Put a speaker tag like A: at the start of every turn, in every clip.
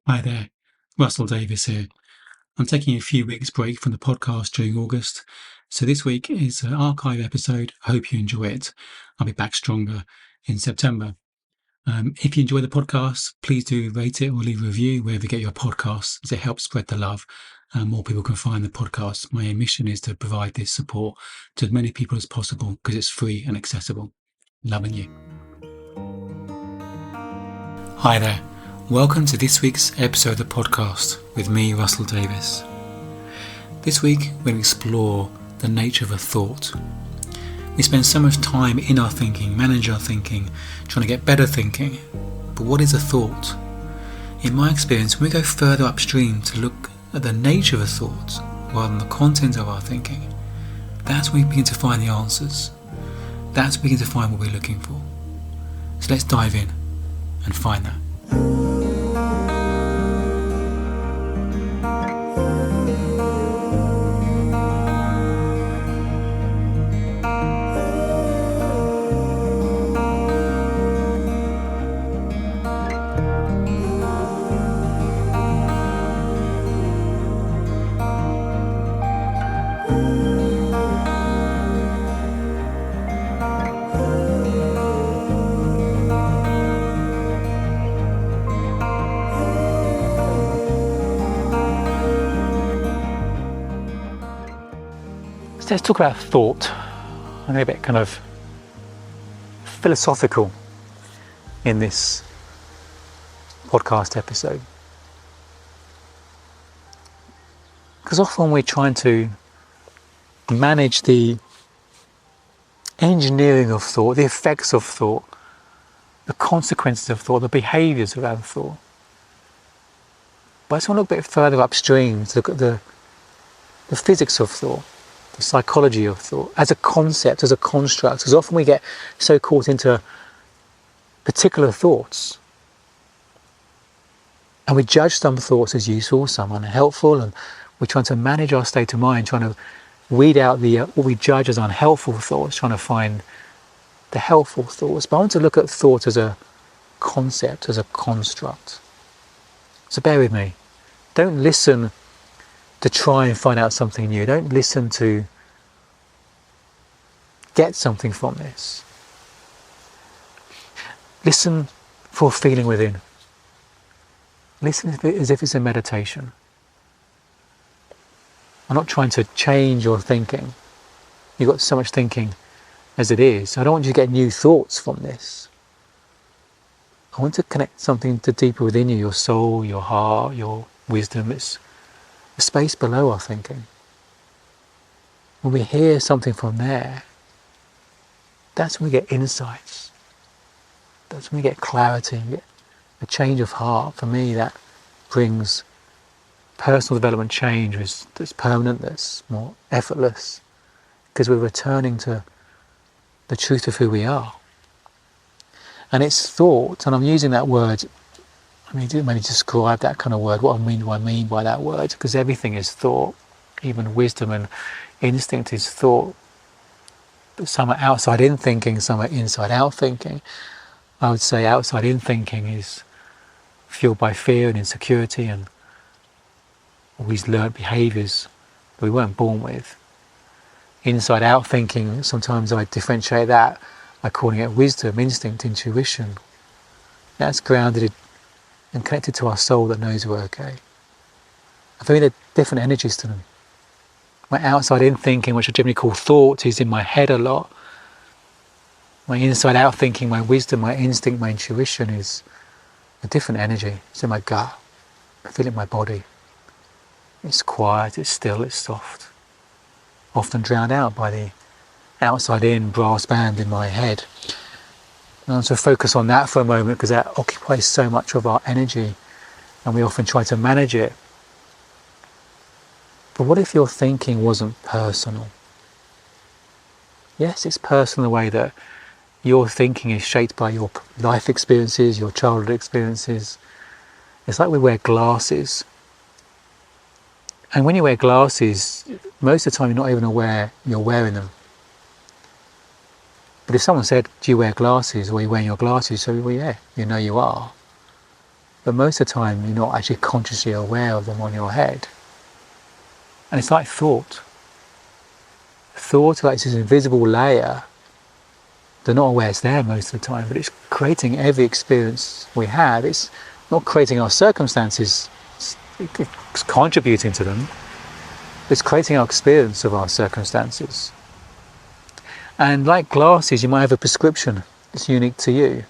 A: Hi there, Russell Davis here. I'm taking a few weeks break from the podcast during August. So this week is an archive episode. I hope you enjoy it. I'll be back stronger in September. If you enjoy the podcast, please do rate it or leave a review wherever you get your podcasts, as it helps spread the love and more people can find the podcast. My mission is to provide this support to as many people as possible because it's free and accessible. Loving you. Hi there. Welcome to this week's episode of the podcast with me, Russell Davis. This week we're going to explore the nature of a thought. We spend so much time in our thinking, manage our thinking, trying to get better thinking. But what is a thought? In my experience, when we go further upstream to look at the nature of a thought rather than the content of our thinking, that's when we begin to find the answers. That's when we begin to find what we're looking for. So let's dive in and find that. So let's talk about thought. I'm going to be a bit kind of philosophical in this podcast episode. Because often we're trying to manage the engineering of thought, the effects of thought, the consequences of thought, the behaviours around thought. But I just want to look a bit further upstream to look at the physics of thought, the psychology of thought, as a concept, as a construct, because often we get so caught into particular thoughts and we judge some thoughts as useful, some unhelpful, and we're trying to manage our state of mind, trying to weed out what we judge as unhelpful thoughts, trying to find the helpful thoughts. But I want to look at thought as a concept, as a construct. So bear with me. Don't listen to try and find out something new. Don't listen to get something from this. Listen for a feeling within. Listen as if it's a meditation. I'm not trying to change your thinking. You've got so much thinking as it is. I don't want you to get new thoughts from this. I want to connect something to deeper within you, your soul, your heart, your wisdom. It's the space below our thinking. When we hear something from there, that's when we get insights. That's when we get clarity, we get a change of heart. For me, that brings personal development change that's permanent, that's more effortless, because we're returning to the truth of who we are. And it's thought, and I'm using that word, I mean, maybe describe that kind of word, what I mean by that word, because everything is thought, even wisdom and instinct is thought. But some are outside in thinking, some are inside out thinking. I would say outside in thinking is fueled by fear and insecurity and all these learned behaviours that we weren't born with. Inside out thinking, sometimes I differentiate that by calling it wisdom, instinct, intuition. That's grounded and connected to our soul that knows we're okay. I think they're different energies to them. My outside in thinking, which I generally call thought, is in my head a lot. My inside out thinking, my wisdom, my instinct, my intuition is a different energy. It's in my gut. I feel it in my body. It's quiet, it's still, it's soft. Often drowned out by the outside in brass band in my head. And I want to focus on that for a moment because that occupies so much of our energy and we often try to manage it. But what if your thinking wasn't personal? Yes, it's personal in the way that your thinking is shaped by your life experiences, your childhood experiences. It's like we wear glasses. And when you wear glasses, most of the time you're not even aware you're wearing them. But if someone said, do you wear glasses, or are you wearing your glasses? So, well, yeah, you know you are. but most of the time you're not actually consciously aware of them on your head. And it's like thought. Thought, like this invisible layer, they're not aware it's there most of the time, but it's creating every experience we have. It's not creating our circumstances, it's contributing to them. It's creating our experience of our circumstances. And like glasses, you might have a prescription that's unique to you.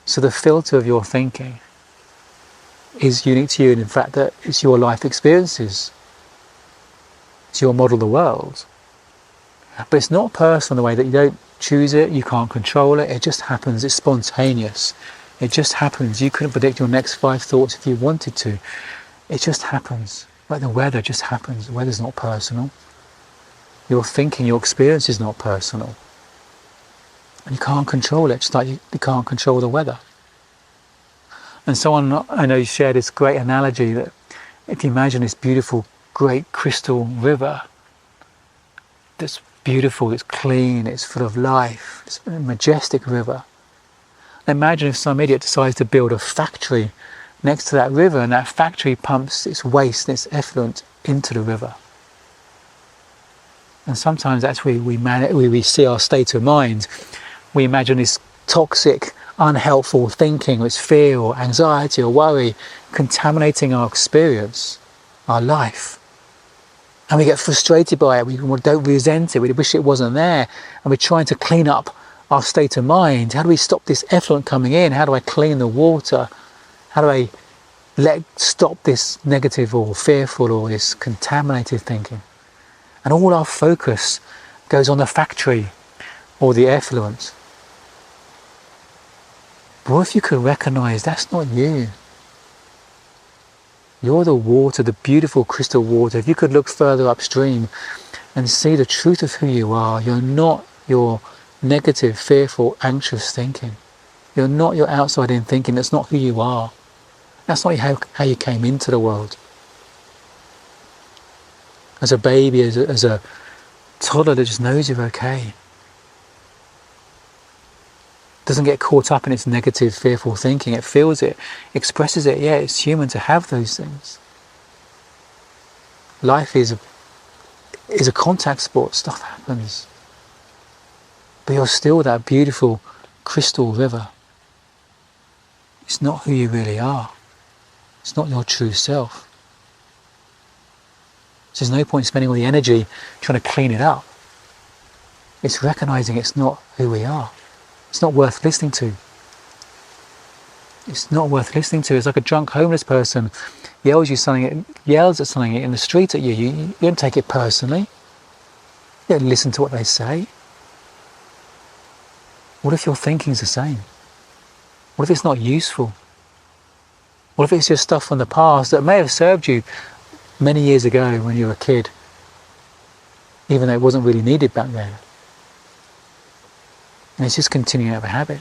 A: So the filter of your thinking is unique to you, and in fact that it's your life experiences. It's your model of the world. But it's not personal in the way that you don't choose it, you can't control it, it just happens, it's spontaneous. It just happens. You couldn't predict your next 5 thoughts if you wanted to. It just happens. Like the weather just happens. The weather's not personal. Your thinking, your experience is not personal. And you can't control it, just like you can't control the weather. And someone I know shared this great analogy that if you imagine this beautiful, great crystal river that's beautiful, it's clean, it's full of life, it's a majestic river. Imagine if some idiot decides to build a factory next to that river, and that factory pumps its waste and its effluent into the river. And sometimes that's where we see our state of mind. We imagine this toxic, unhelpful thinking, or it's fear or anxiety or worry, contaminating our experience, our life. And we get frustrated by it, we don't resent it, we wish it wasn't there, and we're trying to clean up our state of mind. How do we stop this effluent coming in? How do I clean the water? How do I stop this negative or fearful or this contaminated thinking? And all our focus goes on the factory or the effluent. But what if you could recognize that's not you? You're the water, the beautiful crystal water. If you could look further upstream and see the truth of who you are, you're not your negative, fearful, anxious thinking. You're not your outside-in thinking. That's not who you are. That's not how you came into the world. As a baby, as a toddler that just knows you're okay. Doesn't get caught up in its negative, fearful thinking. It feels it, expresses it. Yeah, it's human to have those things. Life is a contact sport. Stuff happens. But you're still that beautiful crystal river. It's not who you really are. It's not your true self. So there's no point spending all the energy trying to clean it up. It's recognizing it's not who we are. It's not worth listening to. It's not worth listening to. It's like a drunk homeless person yells at something in the street at you. You don't take it personally. You don't listen to what they say. What if your thinking's the same? What if it's not useful? What if it's just stuff from the past that may have served you many years ago when you were a kid, even though it wasn't really needed back then? And it's just continuing out of a habit.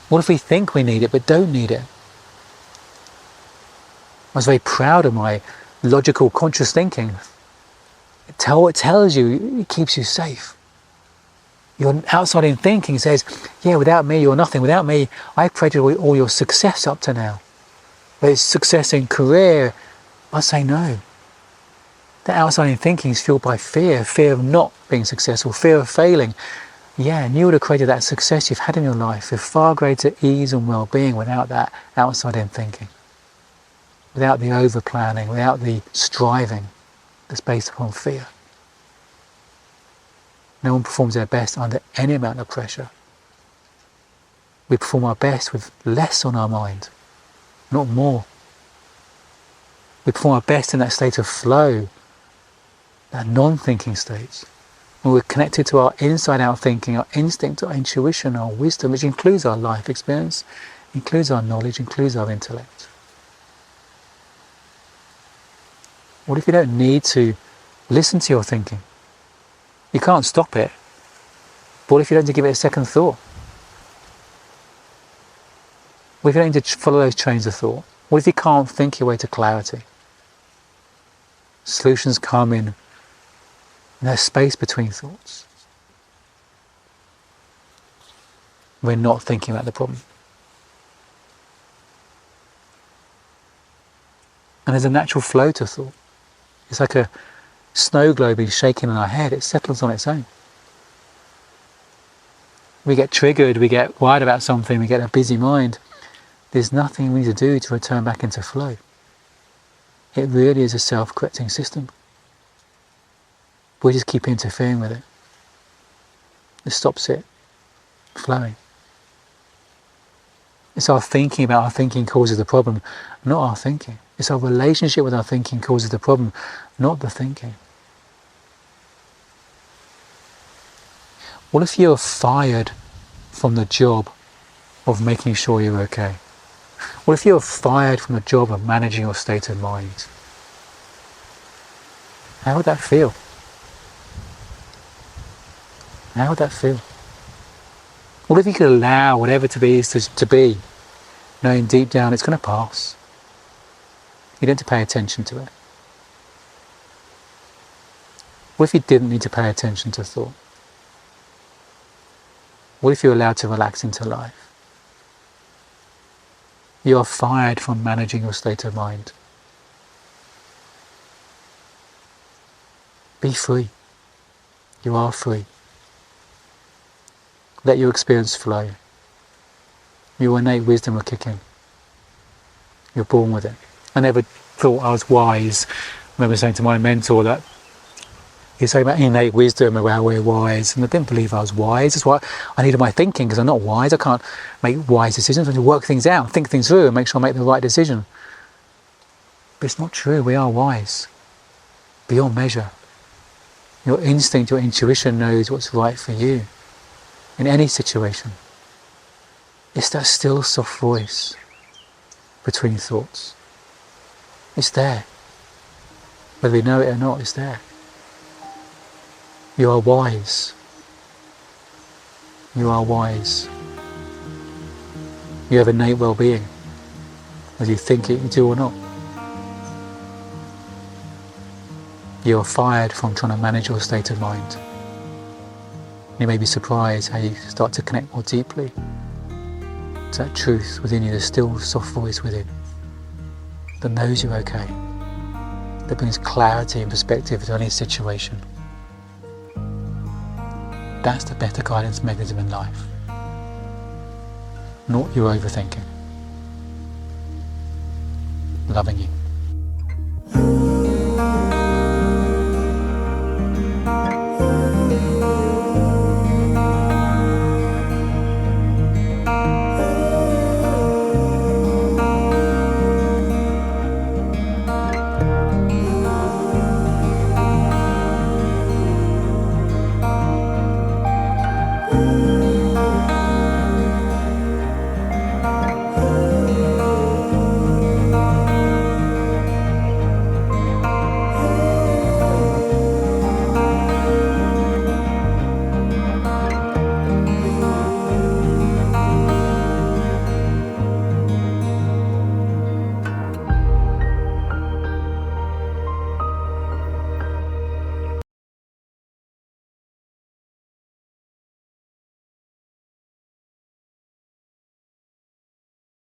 A: What if we think we need it but don't need it? I was very proud of my logical, conscious thinking. It tells you, it keeps you safe. Your outside-in thinking says, yeah, without me you're nothing. Without me, I've created all your success up to now. But it's success in career. I say no. The outside-in thinking is fueled by fear of not being successful, fear of failing. Yeah, and you would have created that success you've had in your life with far greater ease and well-being without that outside-in thinking. Without the over-planning, without the striving that's based upon fear. No one performs their best under any amount of pressure. We perform our best with less on our mind, not more. We perform our best in that state of flow, that non-thinking state, when we're connected to our inside-out thinking, our instinct, our intuition, our wisdom, which includes our life experience, includes our knowledge, includes our intellect. What if you don't need to listen to your thinking? You can't stop it. But what if you don't need to give it a second thought? What if you don't need to follow those trains of thought? What if you can't think your way to clarity? Solutions come in, and there's space between thoughts. We're not thinking about the problem. And there's a natural flow to thought. It's like a snow globe being shaken in our head. It settles on its own. We get triggered, we get worried about something, we get a busy mind. There's nothing we need to do to return back into flow. It really is a self-correcting system. We just keep interfering with it. It stops it flowing. It's our thinking about our thinking causes the problem, not our thinking. It's our relationship with our thinking causes the problem, not the thinking. What if you're fired from the job of making sure you're okay? What if you're fired from the job of managing your state of mind? How would that feel? How would that feel? What if you could allow whatever to be is to be, knowing deep down it's going to pass? You don't have to pay attention to it. What if you didn't need to pay attention to thought? What if you're allowed to relax into life? You are fired from managing your state of mind. Be free. You are free. Let your experience flow. Your innate wisdom will kick in. You're born with it. I never thought I was wise. I remember saying to my mentor that he's saying about innate wisdom, about we're wise, and I didn't believe I was wise. That's why I needed my thinking, because I'm not wise. I can't make wise decisions. I have to work things out, think things through, and make sure I make the right decision. But it's not true. We are wise beyond measure. Your instinct, your intuition knows what's right for you in any situation. It's that still soft voice between thoughts. It's there. Whether we know it or not, it's there. You are wise. You are wise. You have innate well-being, whether you think it, you do or not. You are fired from trying to manage your state of mind. You may be surprised how you start to connect more deeply to that truth within you, the still soft voice within, that knows you're okay, that brings clarity and perspective to any situation. That's the better guidance mechanism in life, not your overthinking. Loving you.